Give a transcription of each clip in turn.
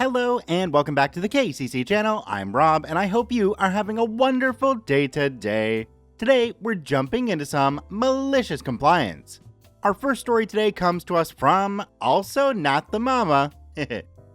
Hello and welcome back to the KCC channel. I'm Rob and I hope you are having a wonderful day today. Today we're jumping into some malicious compliance. Our first story today comes to us from also not the mama.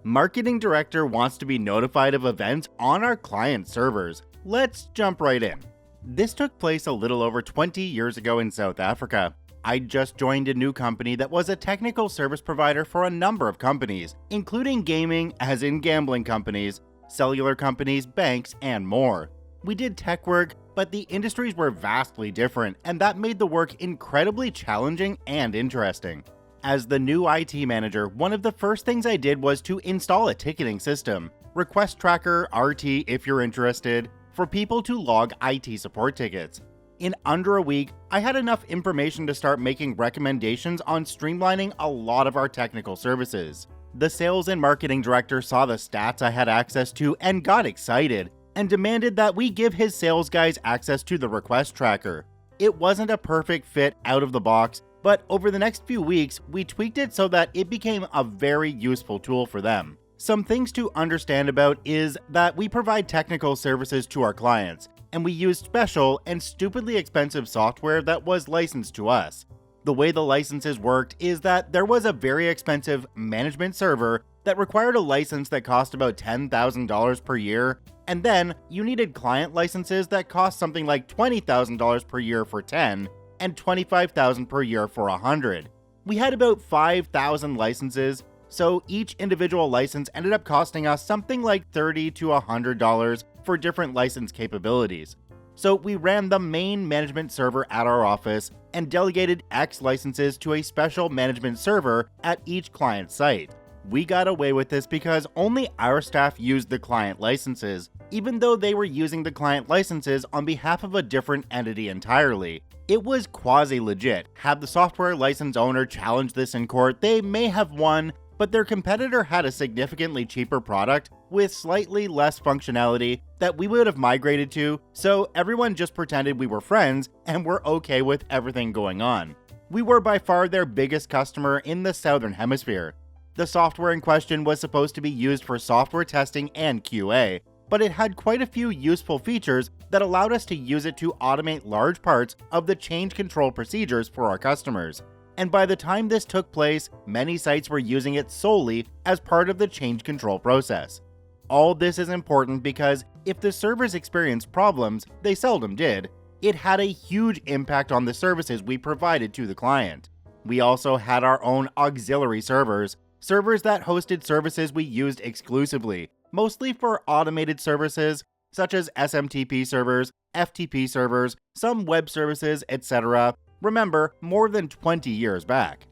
Marketing director wants to be notified of events on our client servers. Let's jump right in. This took place a little over 20 years ago in South Africa. I just joined a new company that was a technical service provider for a number of companies, including gaming, as in gambling companies, cellular companies, banks, and more. We did tech work, but the industries were vastly different, and that made the work incredibly challenging and interesting. As the new IT manager, one of the first things I did was to install a ticketing system, Request Tracker, RT if you're interested, for people to log IT support tickets. In under a week, I had enough information to start making recommendations on streamlining a lot of our technical services. The sales and marketing director saw the stats I had access to and got excited, and demanded that we give his sales guys access to the request tracker. It wasn't a perfect fit out of the box, but over the next few weeks, we tweaked it so that it became a very useful tool for them. Some things to understand about is that we provide technical services to our clients, and we used special and stupidly expensive software that was licensed to us. The way the licenses worked is that there was a very expensive management server that required a license that cost about $10,000 per year, and then you needed client licenses that cost something like $20,000 per year for 10 and $25,000 per year for 100. We had about 5,000 licenses, so each individual license ended up costing us something like $30 to $100 for different license capabilities. So we ran the main management server at our office and delegated X licenses to a special management server at each client site. We got away with this because only our staff used the client licenses, even though they were using the client licenses on behalf of a different entity entirely. It was quasi-legit. Had the software license owner challenged this in court, they may have won, but their competitor had a significantly cheaper product with slightly less functionality that we would have migrated to, so everyone just pretended we were friends and were okay with everything going on. We were by far their biggest customer in the Southern Hemisphere. The software in question was supposed to be used for software testing and QA, but it had quite a few useful features that allowed us to use it to automate large parts of the change control procedures for our customers. And by the time this took place, many sites were using it solely as part of the change control process. All this is important because if the servers experienced problems, they seldom did, it had a huge impact on the services we provided to the client. We also had our own auxiliary servers that hosted services we used exclusively, mostly for automated services such as SMTP servers, FTP servers, some web services, etc. Remember, more than 20 years back.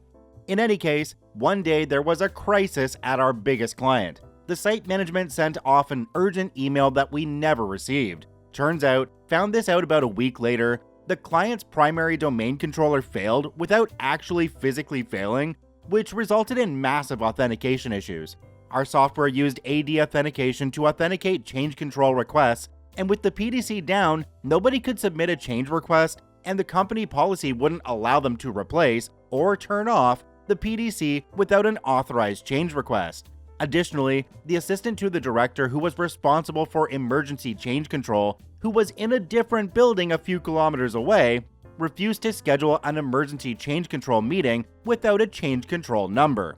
In any case, one day there was a crisis at our biggest client. The site management sent off an urgent email that we never received. Turns out, found this out about a week later, the client's primary domain controller failed without actually physically failing, which resulted in massive authentication issues. Our software used AD authentication to authenticate change control requests, and with the PDC down, nobody could submit a change request, and the company policy wouldn't allow them to replace or turn off the PDC without an authorized change request. Additionally, the assistant to the director who was responsible for emergency change control, who was in a different building a few kilometers away, refused to schedule an emergency change control meeting without a change control number.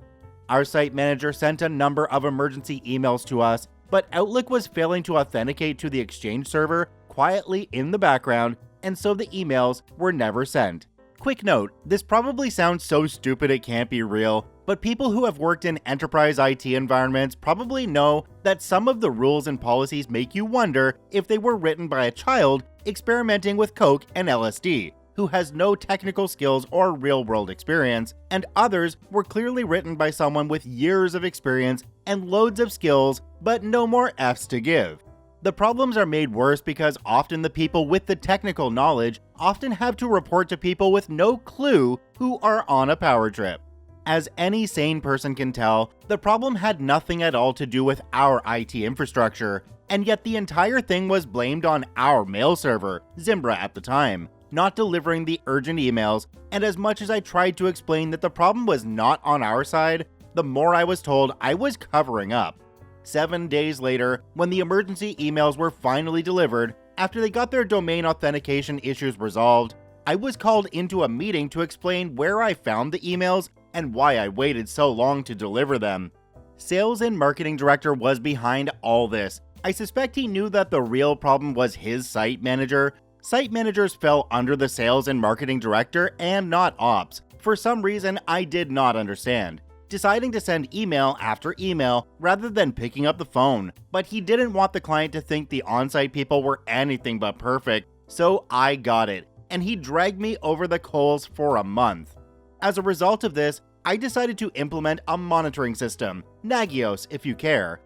Our site manager sent a number of emergency emails to us, but Outlook was failing to authenticate to the Exchange server quietly in the background, and so the emails were never sent. Quick note, this probably sounds so stupid it can't be real, but people who have worked in enterprise IT environments probably know that some of the rules and policies make you wonder if they were written by a child experimenting with coke and LSD, who has no technical skills or real-world experience, and others were clearly written by someone with years of experience and loads of skills, but no more F's to give. The problems are made worse because often the people with the technical knowledge often have to report to people with no clue who are on a power trip. As any sane person can tell, the problem had nothing at all to do with our IT infrastructure, and yet the entire thing was blamed on our mail server, Zimbra at the time, not delivering the urgent emails, and as much as I tried to explain that the problem was not on our side, the more I was told I was covering up. 7 days later, when the emergency emails were finally delivered, after they got their domain authentication issues resolved, I was called into a meeting to explain where I found the emails and why I waited so long to deliver them. Sales and marketing director was behind all this. I suspect he knew that the real problem was his site manager. Site managers fell under the sales and marketing director and not ops. For some reason, I did not understand, deciding to send email after email rather than picking up the phone. But he didn't want the client to think the on-site people were anything but perfect, so I got it, and he dragged me over the coals for a month. As a result of this, I decided to implement a monitoring system, Nagios if you care,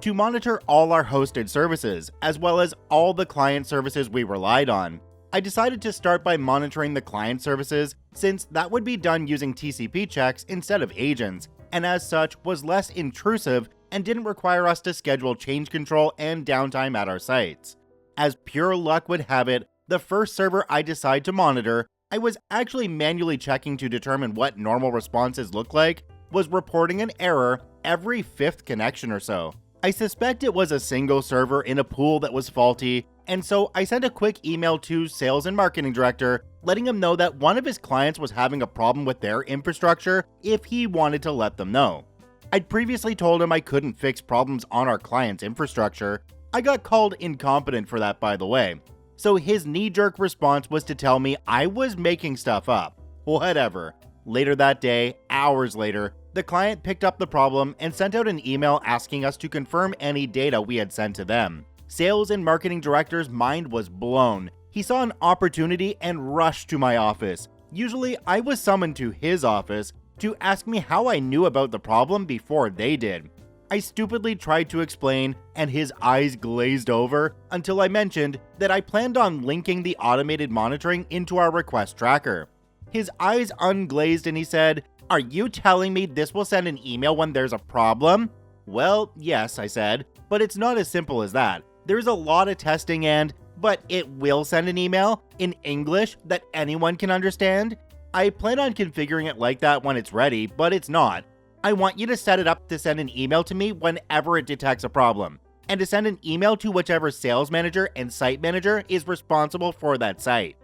to monitor all our hosted services, as well as all the client services we relied on. I decided to start by monitoring the client services, since that would be done using TCP checks instead of agents, and as such was less intrusive and didn't require us to schedule change control and downtime at our sites. As pure luck would have it, the first server I decided to monitor, I was actually manually checking to determine what normal responses look like, was reporting an error every 5th connection or so. I suspect it was a single server in a pool that was faulty, and so I sent a quick email to sales and marketing director, letting him know that one of his clients was having a problem with their infrastructure if he wanted to let them know. I'd previously told him I couldn't fix problems on our client's infrastructure. I got called incompetent for that, by the way. So his knee-jerk response was to tell me I was making stuff up. Whatever. Later that day, hours later, the client picked up the problem and sent out an email asking us to confirm any data we had sent to them. Sales and marketing director's mind was blown. He saw an opportunity and rushed to my office. Usually, I was summoned to his office to ask me how I knew about the problem before they did. I stupidly tried to explain, and his eyes glazed over until I mentioned that I planned on linking the automated monitoring into our request tracker. His eyes unglazed and he said, "Are you telling me this will send an email when there's a problem?" "Well, yes," I said, "but it's not as simple as that. There's a lot of testing but it will send an email in English that anyone can understand. I plan on configuring it like that when it's ready, but it's not. I want you to set it up to send an email to me whenever it detects a problem, and to send an email to whichever sales manager and site manager is responsible for that site."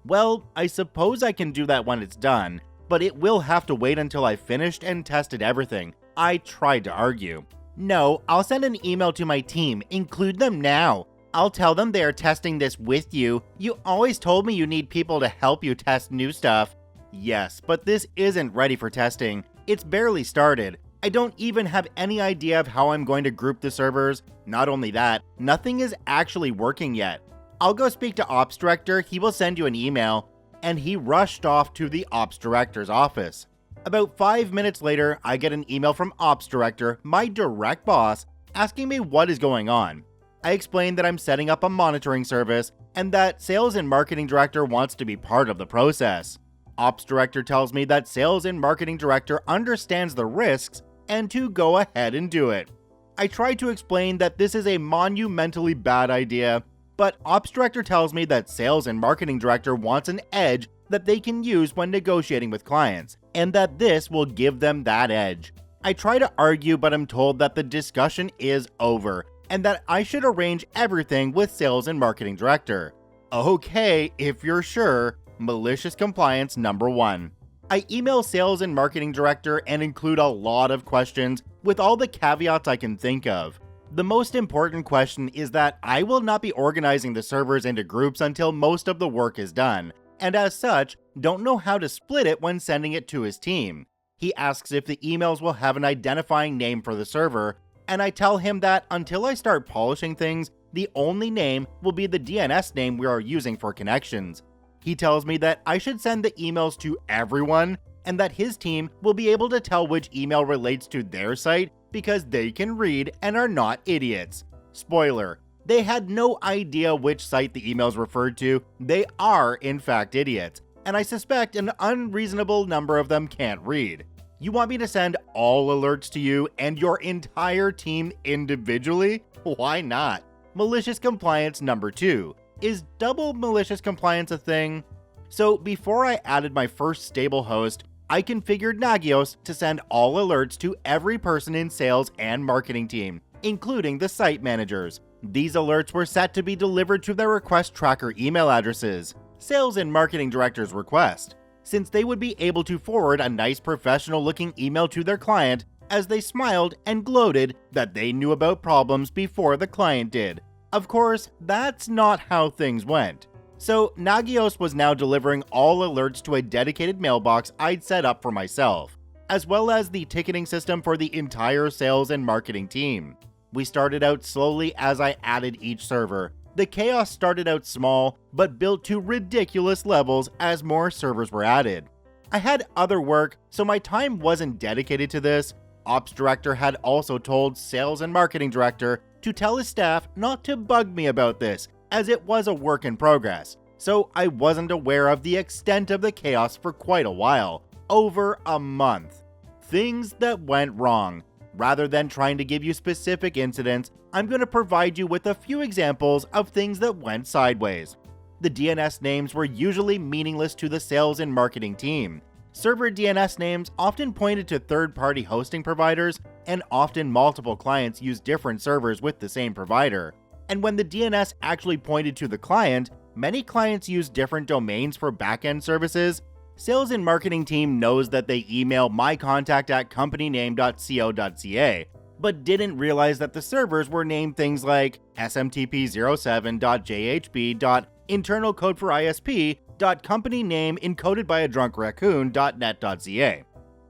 Well, I suppose I can do that when it's done, but it will have to wait until I've finished and tested everything. I tried to argue. "No, I'll send an email to my team. Include them now. I'll tell them they are testing this with you. You always told me you need people to help you test new stuff." "Yes, but this isn't ready for testing. It's barely started. I don't even have any idea of how I'm going to group the servers. Not only that, nothing is actually working yet. I'll go speak to Ops Director, he will send you an email." And he rushed off to the Ops Director's office. About 5 minutes later, I get an email from Ops Director, my direct boss, asking me what is going on. I explained that I'm setting up a monitoring service and that Sales and Marketing Director wants to be part of the process. Ops Director tells me that Sales and Marketing Director understands the risks and to go ahead and do it. I try to explain that this is a monumentally bad idea, but Ops Director tells me that Sales and Marketing Director wants an edge that they can use when negotiating with clients, and that this will give them that edge. I try to argue, but I'm told that the discussion is over, and that I should arrange everything with Sales and Marketing Director. Okay, if you're sure. Malicious compliance number 1. I email Sales and Marketing Director and include a lot of questions with all the caveats I can think of. The most important question is that I will not be organizing the servers into groups until most of the work is done, and as such, don't know how to split it when sending it to his team. He asks if the emails will have an identifying name for the server, and I tell him that until I start polishing things, the only name will be the DNS name we are using for connections. He tells me that I should send the emails to everyone, and that his team will be able to tell which email relates to their site because they can read and are not idiots. Spoiler, they had no idea which site the emails referred to. They are, in fact, idiots, and I suspect an unreasonable number of them can't read. You want me to send all alerts to you and your entire team individually? Why not? Malicious compliance number 2. Is double malicious compliance a thing? So before I added my first stable host, I configured Nagios to send all alerts to every person in sales and marketing team. including the site managers. These alerts were set to be delivered to their request tracker email addresses, sales and marketing director's request, since they would be able to forward a nice professional-looking email to their client as they smiled and gloated that they knew about problems before the client did. Of course, that's not how things went. So Nagios was now delivering all alerts to a dedicated mailbox I'd set up for myself, as well as the ticketing system for the entire sales and marketing team. We started out slowly as I added each server. The chaos started out small, but built to ridiculous levels as more servers were added. I had other work, so my time wasn't dedicated to this. Ops director had also told sales and marketing director to tell his staff not to bug me about this, as it was a work in progress. So I wasn't aware of the extent of the chaos for quite a while, over a month. Things that went wrong. Rather than trying to give you specific incidents, I'm going to provide you with a few examples of things that went sideways. The DNS names were usually meaningless to the sales and marketing team. Server DNS names often pointed to third-party hosting providers, and often multiple clients use different servers with the same provider. And when the DNS actually pointed to the client, many clients use different domains for backend services. Sales and marketing team knows that they email mycontact@companyname.co.ca, but didn't realize that the servers were named things like smtp07.jhb.internal code for ISP.company name encoded by a drunk raccoon.net.ca.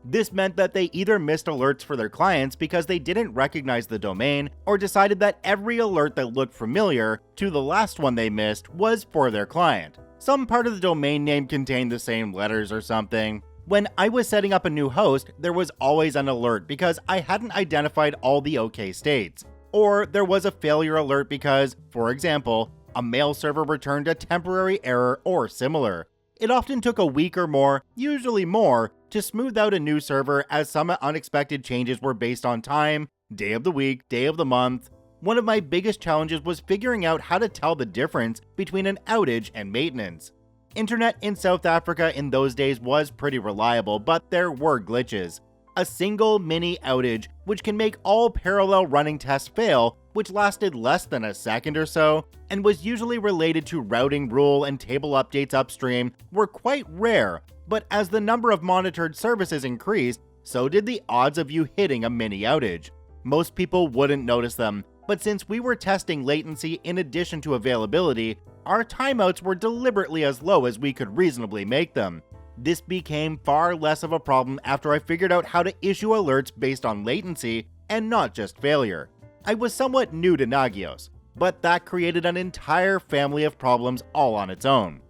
This meant that they either missed alerts for their clients because they didn't recognize the domain, or decided that every alert that looked familiar to the last one they missed was for their client. Some part of the domain name contained the same letters or something. When I was setting up a new host, there was always an alert because I hadn't identified all the OK states. Or there was a failure alert because, for example, a mail server returned a temporary error or similar. It often took a week or more, usually more, to smooth out a new server as some unexpected changes were based on time, day of the week, day of the month. One of my biggest challenges was figuring out how to tell the difference between an outage and maintenance. Internet in South Africa in those days was pretty reliable, but there were glitches. A single mini outage, which can make all parallel running tests fail, which lasted less than a second or so, and was usually related to routing rule and table updates upstream, were quite rare, but as the number of monitored services increased, so did the odds of you hitting a mini outage. Most people wouldn't notice them, but since we were testing latency in addition to availability, our timeouts were deliberately as low as we could reasonably make them. This became far less of a problem after I figured out how to issue alerts based on latency and not just failure. I was somewhat new to Nagios, but that created an entire family of problems all on its own.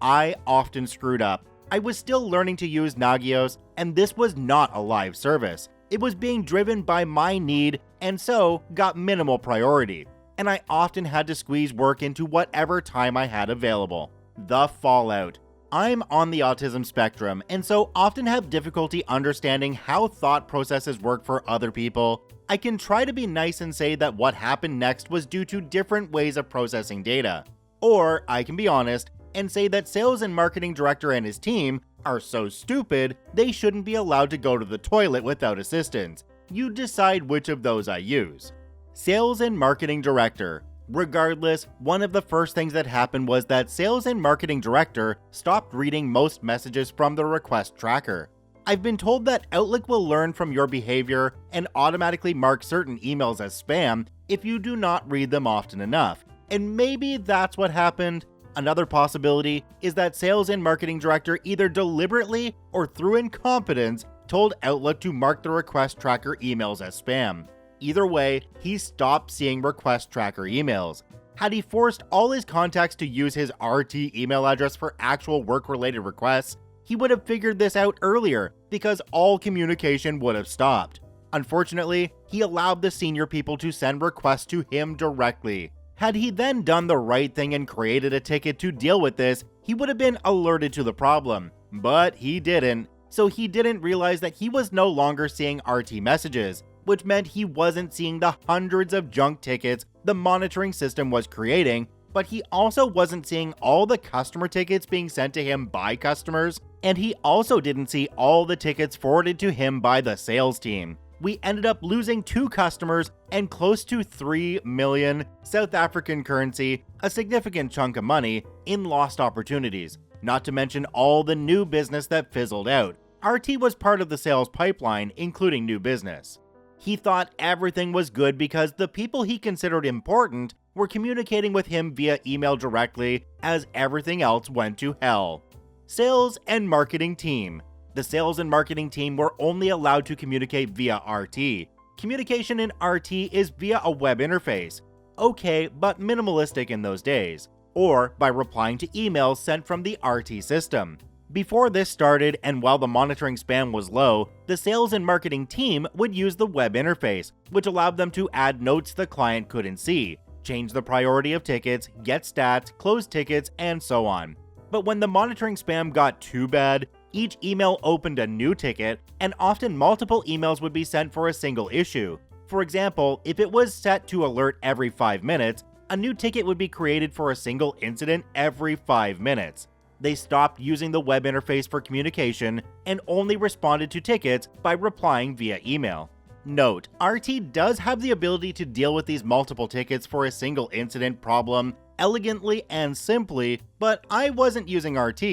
I often screwed up. I was still learning to use Nagios, and this was not a live service. It was being driven by my need, and so got minimal priority, and I often had to squeeze work into whatever time I had available. The fallout. I'm on the autism spectrum, and so often have difficulty understanding how thought processes work for other people. I can try to be nice and say that what happened next was due to different ways of processing data. Or I can be honest and say that sales and marketing director and his team are so stupid they shouldn't be allowed to go to the toilet without assistance. You decide which of those I use. Sales and marketing director. Regardless, one of the first things that happened was that sales and marketing director stopped reading most messages from the request tracker. I've been told that Outlook will learn from your behavior and automatically mark certain emails as spam if you do not read them often enough, and maybe that's what happened. Another possibility is that sales and marketing director either deliberately or through incompetence told Outlook to mark the request tracker emails as spam. Either way, he stopped seeing request tracker emails. Had he forced all his contacts to use his RT email address for actual work-related requests, he would have figured this out earlier because all communication would have stopped. Unfortunately, he allowed the senior people to send requests to him directly. Had he then done the right thing and created a ticket to deal with this, he would have been alerted to the problem. But he didn't, so he didn't realize that he was no longer seeing RT messages, which meant he wasn't seeing the hundreds of junk tickets the monitoring system was creating, but he also wasn't seeing all the customer tickets being sent to him by customers, and he also didn't see all the tickets forwarded to him by the sales team. we ended up losing 2 customers and close to 3 million South African currency, a significant chunk of money, in lost opportunities, not to mention all the new business that fizzled out. RT was part of the sales pipeline, including new business. He thought everything was good because the people he considered important were communicating with him via email directly, as everything else went to hell. Sales and marketing team. The sales and marketing team were only allowed to communicate via RT. Communication in RT is via a web interface. Okay, but minimalistic in those days. Or by replying to emails sent from the RT system. Before this started, and while the monitoring spam was low, the sales and marketing team would use the web interface, which allowed them to add notes the client couldn't see, change the priority of tickets, get stats, close tickets, and so on. But when the monitoring spam got too bad, each email opened a new ticket, and often multiple emails would be sent for a single issue. For example, if it was set to alert every 5 minutes, a new ticket would be created for a single incident every 5 minutes. They stopped using the web interface for communication and only responded to tickets by replying via email. Note, RT does have the ability to deal with these multiple tickets for a single incident problem elegantly and simply, but I wasn't using RT.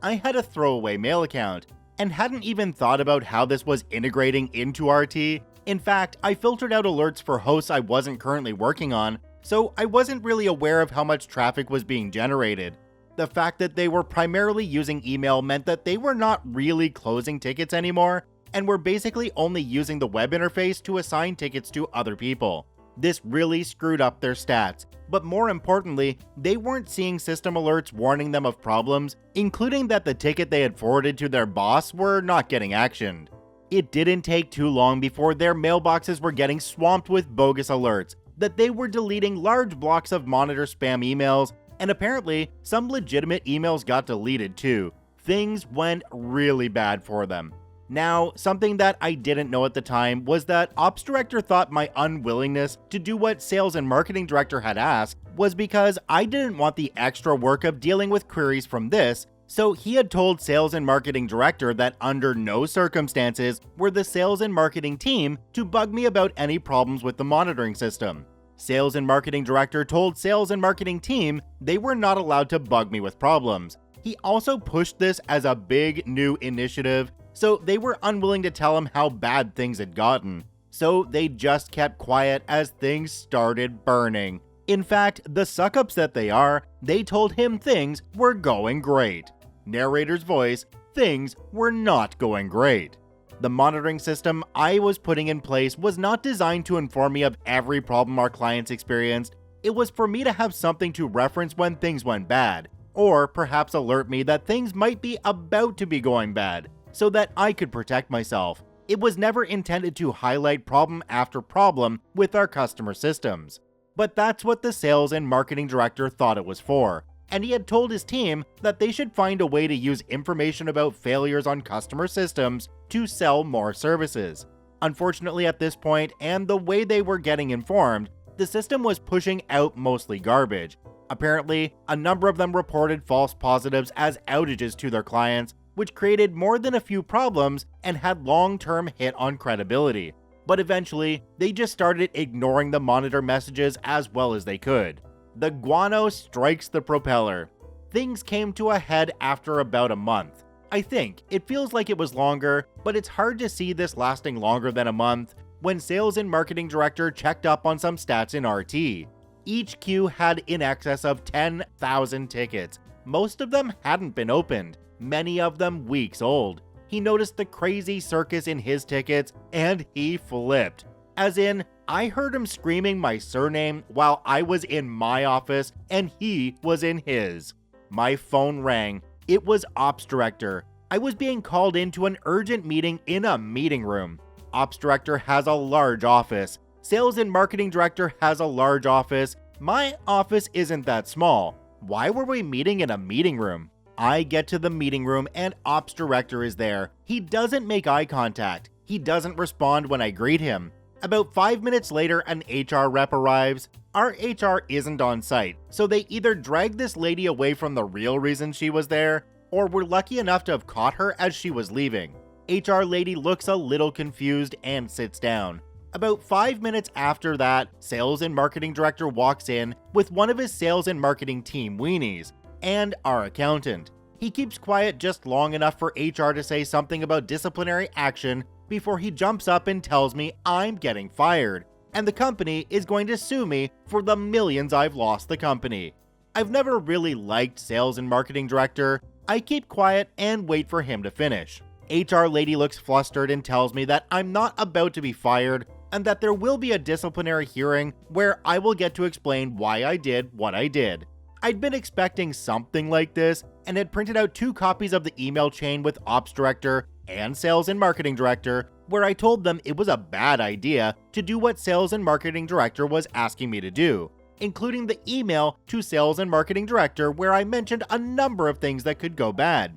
I had a throwaway mail account, and hadn't even thought about how this was integrating into RT. In fact, I filtered out alerts for hosts I wasn't currently working on, so I wasn't really aware of how much traffic was being generated. The fact that they were primarily using email meant that they were not really closing tickets anymore, and were basically only using the web interface to assign tickets to other people. This really screwed up their stats, but more importantly, they weren't seeing system alerts warning them of problems, including that the ticket they had forwarded to their boss were not getting actioned. It didn't take too long before their mailboxes were getting swamped with bogus alerts, that they were deleting large blocks of monitor spam emails, and apparently, some legitimate emails got deleted too. Things went really bad for them. Now, something that I didn't know at the time was that Ops Director thought my unwillingness to do what Sales and Marketing Director had asked was because I didn't want the extra work of dealing with queries from this, so he had told Sales and Marketing Director that under no circumstances were the Sales and Marketing team to bug me about any problems with the monitoring system. Sales and Marketing Director told Sales and Marketing team they were not allowed to bug me with problems. He also pushed this as a big new initiative, so they were unwilling to tell him how bad things had gotten. So they just kept quiet as things started burning. In fact, the suck-ups that they are, they told him things were going great. Narrator's voice, things were not going great. The monitoring system I was putting in place was not designed to inform me of every problem our clients experienced. It was for me to have something to reference when things went bad, or perhaps alert me that things might be about to be going bad, so that I could protect myself. It was never intended to highlight problem after problem with our customer systems. But that's what the Sales and Marketing Director thought it was for, and he had told his team that they should find a way to use information about failures on customer systems to sell more services. Unfortunately, at this point, and the way they were getting informed, the system was pushing out mostly garbage. Apparently, a number of them reported false positives as outages to their clients, which created more than a few problems and had long-term hit on credibility. But eventually, they just started ignoring the monitor messages as well as they could. The guano strikes the propeller. Things came to a head after about a month. I think it feels like it was longer, but it's hard to see this lasting longer than a month when Sales and Marketing Director checked up on some stats in RT. Each queue had in excess of 10,000 tickets. Most of them hadn't been opened, many of them weeks old. He noticed the crazy circus in his tickets and he flipped. As in, I heard him screaming my surname while I was in my office and he was in his. My phone rang. It was Ops Director. I was being called into an urgent meeting in a meeting room. Ops Director has a large office. Sales and Marketing Director has a large office. My office isn't that small. Why were we meeting in a meeting room? I get to the meeting room and Ops Director is there. He doesn't make eye contact. He doesn't respond when I greet him. About 5 minutes later, an HR rep arrives. Our HR isn't on site, so they either dragged this lady away from the real reason she was there, or were lucky enough to have caught her as she was leaving. HR lady looks a little confused and sits down. About 5 minutes after that, sales and marketing director walks in with one of his sales and marketing team weenies and our accountant. He keeps quiet just long enough for HR to say something about disciplinary action before he jumps up and tells me I'm getting fired, and the company is going to sue me for the millions I've lost the company. I've never really liked sales and marketing director. I keep quiet and wait for him to finish. HR lady looks flustered and tells me that I'm not about to be fired and that there will be a disciplinary hearing where I will get to explain why I did what I did. I'd been expecting something like this and had printed out 2 copies of the email chain with ops director and sales and marketing director where I told them it was a bad idea to do what sales and marketing director was asking me to do, including the email to sales and marketing director where I mentioned a number of things that could go bad.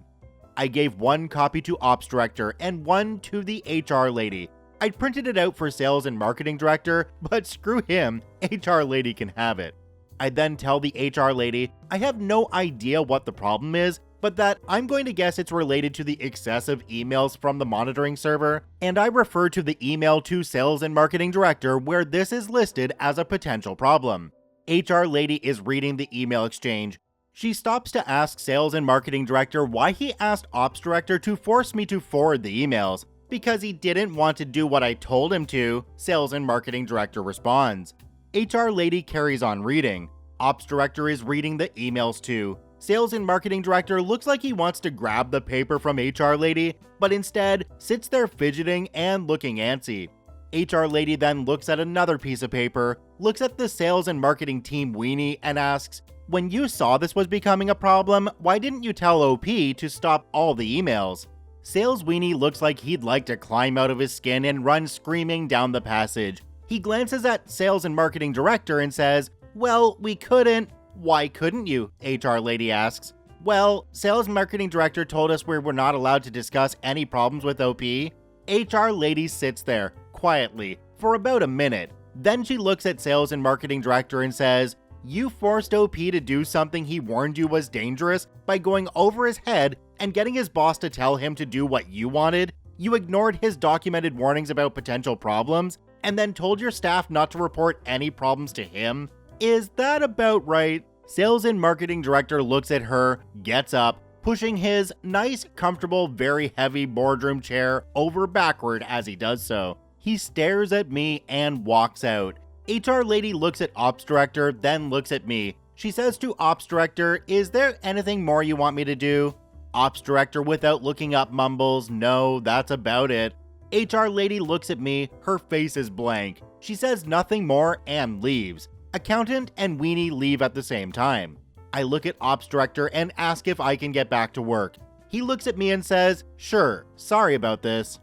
I gave 1 copy to ops director and 1 to the HR lady. I printed it out for sales and marketing director, but screw him, HR lady can have it. I then tell the HR lady I have no idea what the problem is, but that I'm going to guess it's related to the excessive emails from the monitoring server, and I refer to the email to sales and marketing director where this is listed as a potential problem. HR lady is reading the email exchange. She stops to ask sales and marketing director why he asked ops director to force me to forward the emails, because he didn't want to do what I told him to. Sales and marketing director responds. HR lady carries on reading. Ops director is reading the emails too. Sales and marketing director looks like he wants to grab the paper from HR lady, but instead sits there fidgeting and looking antsy. HR lady then looks at another piece of paper, looks at the sales and marketing team weenie and asks, when you saw this was becoming a problem, why didn't you tell OP to stop all the emails? Sales weenie looks like he'd like to climb out of his skin and run screaming down the passage. He glances at sales and marketing director and says, well, we couldn't. Why couldn't you? HR lady asks. Well, sales and marketing director told us we were not allowed to discuss any problems with OP. HR lady sits there, quietly, for about a minute. Then she looks at sales and marketing director and says, you forced OP to do something he warned you was dangerous by going over his head and getting his boss to tell him to do what you wanted. You ignored his documented warnings about potential problems and then told your staff not to report any problems to him. Is that about right? Sales and marketing director looks at her, gets up, pushing his nice, comfortable, very heavy boardroom chair over backward as he does so. He stares at me and walks out. HR lady looks at ops director, then looks at me. She says to ops director, is there anything more you want me to do? Ops director, without looking up, mumbles, no, that's about it. HR lady looks at me, her face is blank. She says nothing more and leaves. Accountant and weenie leave at the same time. I look at ops director and ask if I can get back to work. He looks at me and says, sure, sorry about this.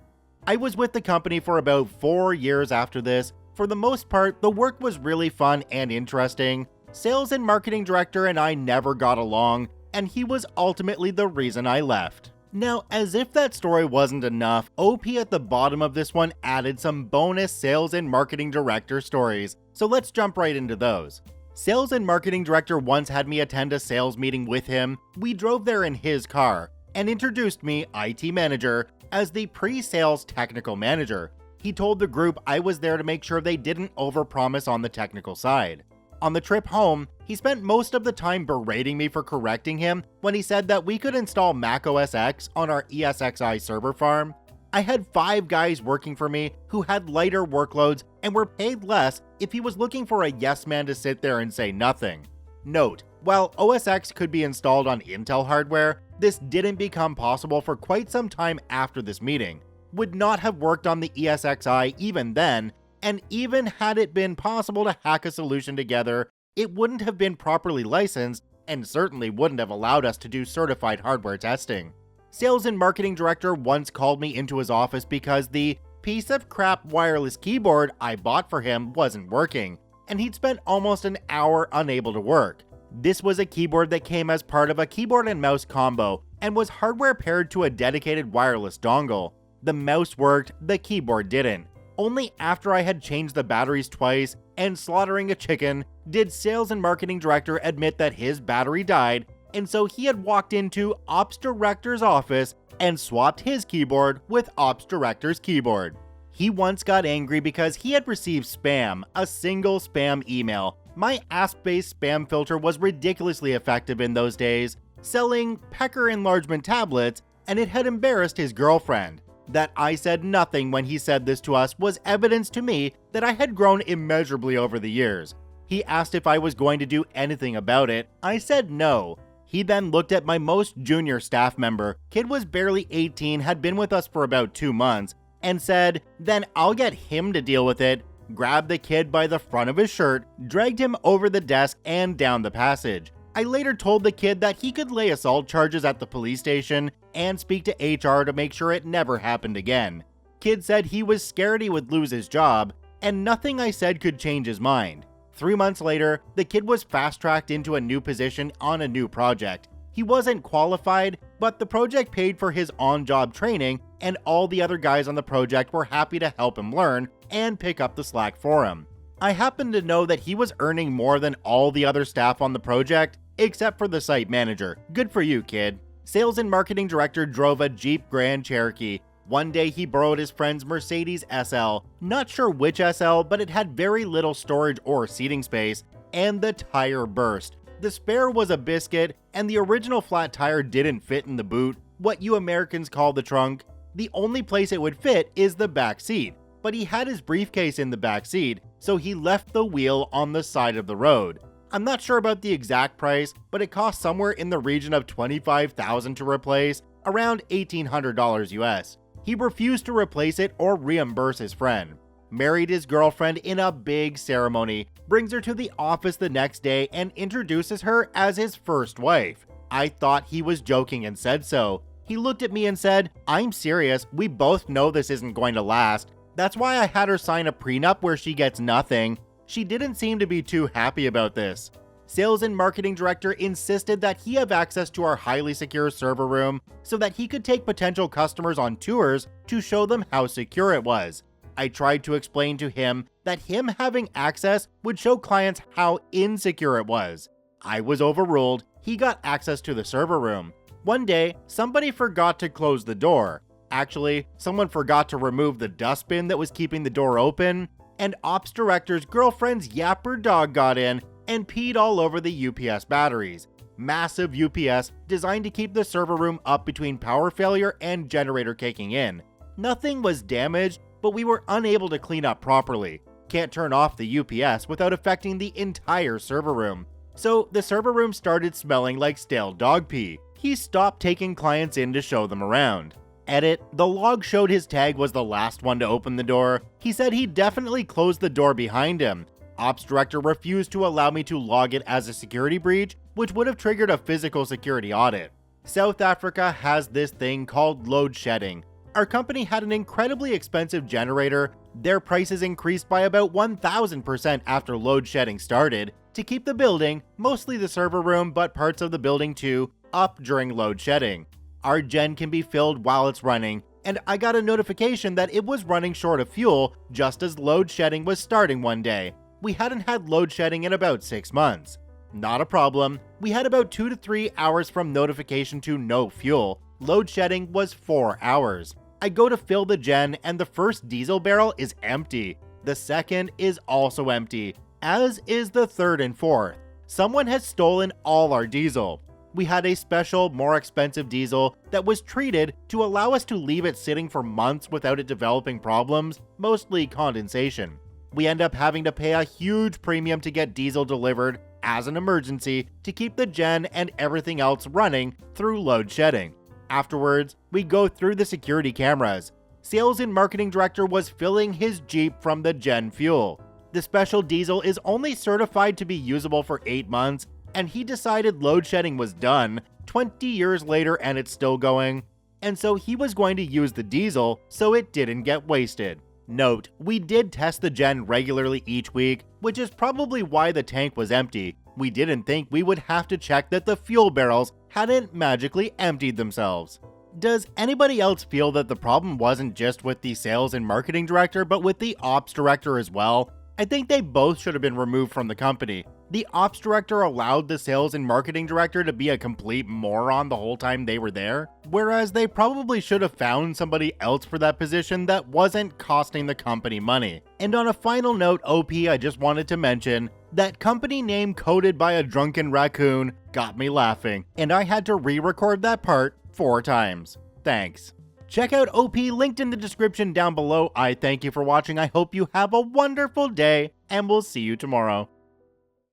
I was with the company for about 4 years after this. For the most part, the work was really fun and interesting. Sales and marketing director and I never got along, and he was ultimately the reason I left. Now, as if that story wasn't enough, OP at the bottom of this one added some bonus sales and marketing director stories, so let's jump right into those. Sales and marketing director once had me attend a sales meeting with him. We drove there in his car, and introduced me, IT manager, as the pre-sales technical manager. He told the group I was there to make sure they didn't overpromise on the technical side. On the trip home, he spent most of the time berating me for correcting him when he said that we could install Mac OS X on our ESXi server farm. I had 5 guys working for me who had lighter workloads and were paid less if he was looking for a yes man to sit there and say nothing. Note, while OS X could be installed on Intel hardware, this didn't become possible for quite some time after this meeting. Would not have worked on the ESXi even then, and even had it been possible to hack a solution together, it wouldn't have been properly licensed and certainly wouldn't have allowed us to do certified hardware testing. Sales and marketing director once called me into his office because the piece of crap wireless keyboard I bought for him wasn't working, and he'd spent almost an hour unable to work. This was a keyboard that came as part of a keyboard and mouse combo and was hardware paired to a dedicated wireless dongle. The mouse worked, the keyboard didn't. Only after I had changed the batteries twice and slaughtering a chicken did sales and marketing director admit that his battery died, and so he had walked into ops director's office and swapped his keyboard with Ops Director's keyboard. He once got angry because he had received spam, a single spam email. My ASP-based spam filter was ridiculously effective in those days, selling pecker enlargement tablets, and it had embarrassed his girlfriend. That I said nothing when he said this to us was evidence to me that I had grown immeasurably over the years. He asked if I was going to do anything about it. I said no. He then looked at my most junior staff member, kid was barely 18, had been with us for about 2 months, and said, "Then I'll get him to deal with it," grabbed the kid by the front of his shirt, dragged him over the desk and down the passage. I later told the kid that he could lay assault charges at the police station and speak to HR to make sure it never happened again. Kid said he was scared he would lose his job, and nothing I said could change his mind. 3 months later, the kid was fast-tracked into a new position on a new project. He wasn't qualified, but the project paid for his on-job training, and all the other guys on the project were happy to help him learn and pick up the slack for him. I happen to know that he was earning more than all the other staff on the project, except for the site manager. Good for you, kid. Sales and marketing director drove a Jeep Grand Cherokee. One day he borrowed his friend's Mercedes SL, not sure which SL, but it had very little storage or seating space, and the tire burst. The spare was a biscuit, and the original flat tire didn't fit in the boot, what you Americans call the trunk. The only place it would fit is the back seat, but he had his briefcase in the back seat, so he left the wheel on the side of the road. I'm not sure about the exact price, but it cost somewhere in the region of $25,000 to replace, around $1,800 US. He refused to replace it or reimburse his friend. Married his girlfriend in a big ceremony, brings her to the office the next day and introduces her as his first wife. I thought he was joking and said so. He looked at me and said, "I'm serious, we both know this isn't going to last. That's why I had her sign a prenup where she gets nothing." She didn't seem to be too happy about this. Sales and marketing director insisted that he have access to our highly secure server room so that he could take potential customers on tours to show them how secure it was. I tried to explain to him that him having access would show clients how insecure it was. I was overruled. He got access to the server room. One day, somebody forgot to close the door. Actually, someone forgot to remove the dustbin that was keeping the door open, and Ops Director's girlfriend's yapper dog got in and peed all over the UPS batteries. Massive UPS designed to keep the server room up between power failure and generator kicking in. Nothing was damaged, but we were unable to clean up properly. Can't turn off the UPS without affecting the entire server room. So the server room started smelling like stale dog pee. He stopped taking clients in to show them around. Edit, the log showed his tag was the last one to open the door. He said he definitely closed the door behind him. Ops Director refused to allow me to log it as a security breach, which would have triggered a physical security audit. South Africa has this thing called load shedding. Our company had an incredibly expensive generator. Their prices increased by about 1,000% after load shedding started to keep the building, mostly the server room, but parts of the building too, up during load shedding. Our gen can be filled while it's running, and I got a notification that it was running short of fuel just as load shedding was starting one day. We hadn't had load shedding in about 6 months. Not a problem. We had about 2 to 3 hours from notification to no fuel. Load shedding was 4 hours. I go to fill the gen and the first diesel barrel is empty. The second is also empty, as is the third and fourth. Someone has stolen all our diesel. We had a special, more expensive diesel that was treated to allow us to leave it sitting for months without it developing problems, mostly condensation. We end up having to pay a huge premium to get diesel delivered as an emergency to keep the gen and everything else running through load shedding. Afterwards, we go through the security cameras. Sales and marketing director was filling his Jeep from the gen fuel. The special diesel is only certified to be usable for 8 months, and he decided load shedding was done 20 years later and it's still going. And so he was going to use the diesel so it didn't get wasted. Note, we did test the gen regularly each week, which is probably why the tank was empty. We didn't think we would have to check that the fuel barrels hadn't magically emptied themselves. Does anybody else feel that the problem wasn't just with the sales and marketing director, but with the ops director as well? I think they both should have been removed from the company. The ops director allowed the sales and marketing director to be a complete moron the whole time they were there, whereas they probably should have found somebody else for that position that wasn't costing the company money. And on a final note, OP, I just wanted to mention that company name coded by a drunken raccoon got me laughing, and I had to re-record that part 4 times. Thanks. Check out OP linked in the description down below. I thank you for watching. I hope you have a wonderful day, and we'll see you tomorrow.